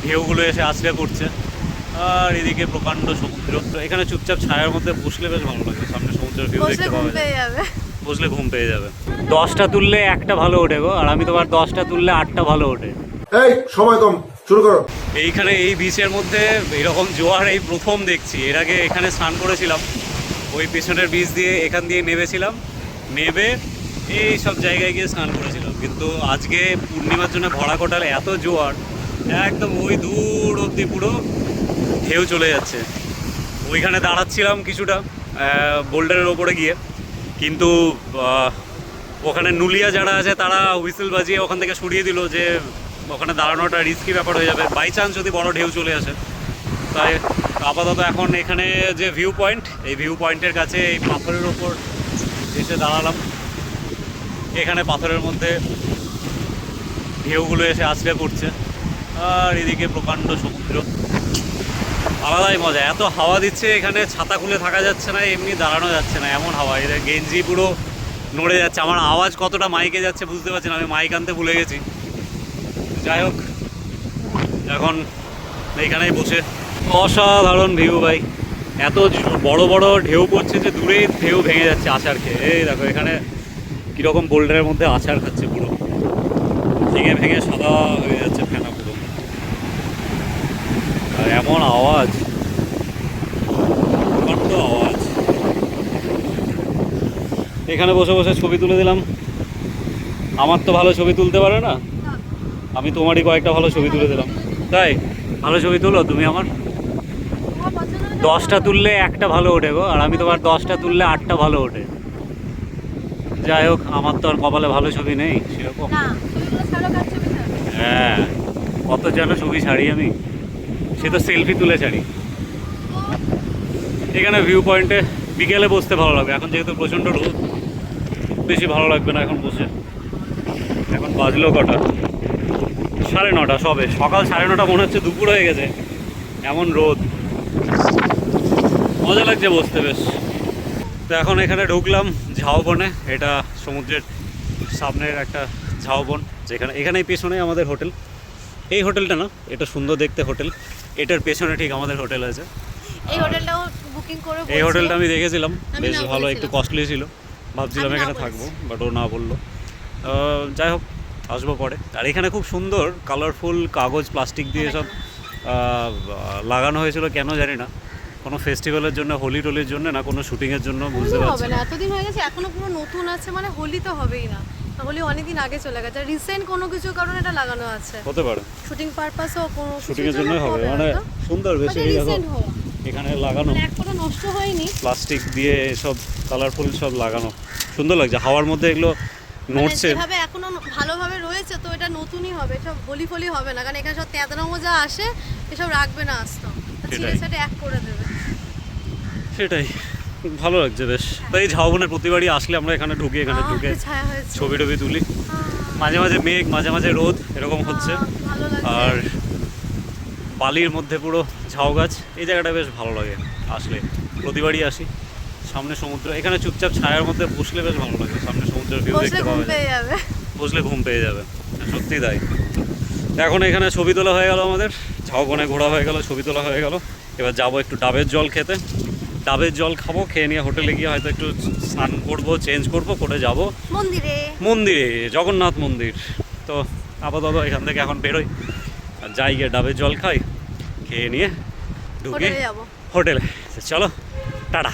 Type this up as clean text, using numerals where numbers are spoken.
ঢেউগুলো এসে আছড়ে পড়ছে, আর এদিকে প্রকাণ্ড সমুদ্র। এখানে চুপচাপ ছায়ার মধ্যে বসলে বেশ ভালো লাগে, সামনে সমুদ্রের ভিউ দেখতে পাওয়া যায়। বসলে ঘুম পেয়ে যাবে। 10টা তুললে একটা ভালো ওঠে গো, আর আমি তোমার 10টা তুললে 8টা ভালো ওঠে। এই সময় কম, শুরু করো। এইখানে এই বিচের মধ্যে এরকম জোয়ার এই প্রথম দেখছি। এর আগে এখানে স্নান করেছিলাম, ওই পিছনের বিচ দিয়ে এখান দিয়ে নেমেছিলাম, নেবে এই সব জায়গায় গিয়ে স্নান করেছিলাম। কিন্তু আজকে পূর্ণিমার জন্য ভরা কোটালে এত জোয়ার, একদম ওই দূর অব্দি পুরো ঢেউ চলে যাচ্ছে। ওইখানে দাঁড়াচ্ছিলাম কিছুটা বোল্ডারের ওপরে গিয়ে, কিন্তু ওখানে নুলিয়া যারা আছে তারা হুইসেল বাজিয়ে ওখান থেকে সরিয়ে দিল যে ওখানে দাঁড়ানোটা রিস্কি ব্যাপার হয়ে যাবে, বাই চান্স যদি বড় ঢেউ চলে আসে। তাই আপাতত এখন এখানে যে ভিউ পয়েন্ট, এই ভিউ পয়েন্টের কাছে এই পাথরের ওপর এসে দাঁড়ালাম। এখানে পাথরের মধ্যে ঢেউগুলো এসে আছড়ে পড়ছে, আর এদিকে প্রকাণ্ড সমুদ্র। আলাদাই মজা, এত হাওয়া দিচ্ছে এখানে, ছাতা খুলে থাকা যাচ্ছে না, এমনি দাঁড়ানো যাচ্ছে না, এমন হাওয়া। এদের গেঞ্জি পুরো নড়ে যাচ্ছে। আমার আওয়াজ কতটা মাইকে যাচ্ছে বুঝতে পারছি না, আমি মাইক আনতে ভুলে গেছি। যাই হোক, এখন এইখানেই বসে অসাধারণ ভিউ ভাই। এত বড় বড় ঢেউ পড়ছে যে দূরেই ঢেউ ভেঙে যাচ্ছে আছাড় খেয়ে। এই দেখো এখানে কীরকম বোল্ডারের মধ্যে আছাড় খাচ্ছে, পুরো ভেঙে ভেঙে সাদা হয়ে যাচ্ছে ফেনা পুরো। আর এমন আওয়াজ, বড্ড আওয়াজ। এখানে বসে বসে ছবি তুলে দিলাম। আমার তো ভালো ছবি তুলতে পারে না, আমি তোমারই কয়েকটা ভালো ছবি তুলে দিলাম। তাই ভালো ছবি তুলো তুমি আমার। 10টা তুললে একটা ভালো ওঠে গো, আর আমি তোমার 10টা তুললে 8টা ভালো ওঠে। যাই হোক, আমার তো আর কপালে ভালো ছবি নেই সেরকম। হ্যাঁ, কত যেন ছবি ছাড়ি আমি, সে তো সেলফি তুলে ছাড়ি। এখানে ভিউ পয়েন্টে বিকেলে বসতে ভালো লাগবে, এখন যেহেতু প্রচণ্ড রোদ, বেশি ভালো লাগবে না এখন বসে। এখন বাজলো কটা, 9:30 সবে। সকাল 9:30 মনে হচ্ছে দুপুর হয়ে গেছে, এমন রোদ। মজা লাগছে বসতে বেশ। তো এখন এখানে ঢুকলাম ঝাউবনে। এটা সমুদ্রের সামনের একটা ঝাউবন, যেখানে এখানেই পেছনে আমাদের হোটেল। এই হোটেলটা না, এটা সুন্দর দেখতে হোটেল, এটার পেছনে ঠিক আমাদের হোটেল আছে। এই হোটেলটাও বুকিং করে বলছিল। এই হোটেলটা আমি দেখেছিলাম, বেশ ভালো, একটু বলেছিলাম। কস্টলি ছিল। ভাবছিলাম এখানে থাকবো, বাট ও না বললো। যাই হোক, আসবো পরে। আর এখানে খুব সুন্দর কালারফুল কাগজ প্লাস্টিক দিয়ে সব লাগানো হয়েছিল, কেন জানি না। কোনো ফেস্টিভ্যালের জন্য, হোলি টোলির জন্য না, কোনো শুটিংয়ের জন্য বুঝতে পারছি হবে না। না, এতদিন হয়ে গেছে এখনো পুরো নতুন আছে, মানে হোলি তো হবেই না। হোলি অনেকদিন আগে চলে গেছে, রিসেন্ট কোনো কিছু কারণে এটা লাগানো আছে। হতে পারে শুটিং পারপাসও কোনো শুটিংয়ের জন্য হবে, মানে সুন্দর বেশ। এই দেখো এখানে লাগানো এক ফোঁটা নষ্ট হয়নি, প্লাস্টিক দিয়ে সব কালারফুল সব লাগানো, সুন্দর লাগছে। হাওয়ার মধ্যে এগুলো নড়ছে। যেভাবে এখনো ভালোভাবে রয়েছে, তো এটা নতুনই হবে, সব হোলি ফলি হবে না, কারণ এখানে সব তেঁতলা মোজা আসে, এসব রাখবে না, আসতো ছিঁড়ে ছেটে এক করে দেবে। সেটাই, ভালো লাগছে বেশ। তাই ঝাউবনের প্রতিবারই আসলে আমরা এখানে ঢুকে ছায়া হয়েছে, ছবি টবি তুলি। মাঝে মাঝে মেঘ, মাঝে মাঝে রোদ, এরকম হচ্ছে। ভালো লাগছে। আর বালির মধ্যে পুরো ঝাউ গাছ, এই জায়গাটা বেশ ভালো লাগে আসলে, প্রতিবারই আসি। সামনে সমুদ্র, এখানে চুপচাপ ছায়ার মধ্যে বসলে বেশ ভালো লাগে, সামনে সমুদ্রের ভিউ দেখতে পাওয়া যায়। বসলে ঘুম পেয়ে যাবে, সত্যি তাই। এখন এখানে ছবি তোলা হয়ে গেল, আমাদের ঝাউবনে ঘোরা হয়ে গেল, ছবি তোলা হয়ে গেল। এবার যাবো একটু ডাবের জল খেতে। ডাবের জল খাবো, খেয়ে নিয়ে হোটেলে গিয়ে হয়তো একটু স্নান করবো, চেঞ্জ করবো, করে যাব মন্দিরে, জগন্নাথ মন্দির। তো আপাতত এখান থেকে এখন বেরোই, আর যাই গিয়ে ডাবের জল খাই, খেয়ে নিয়ে ঢুকে হোটেলে। চলো, টাটা।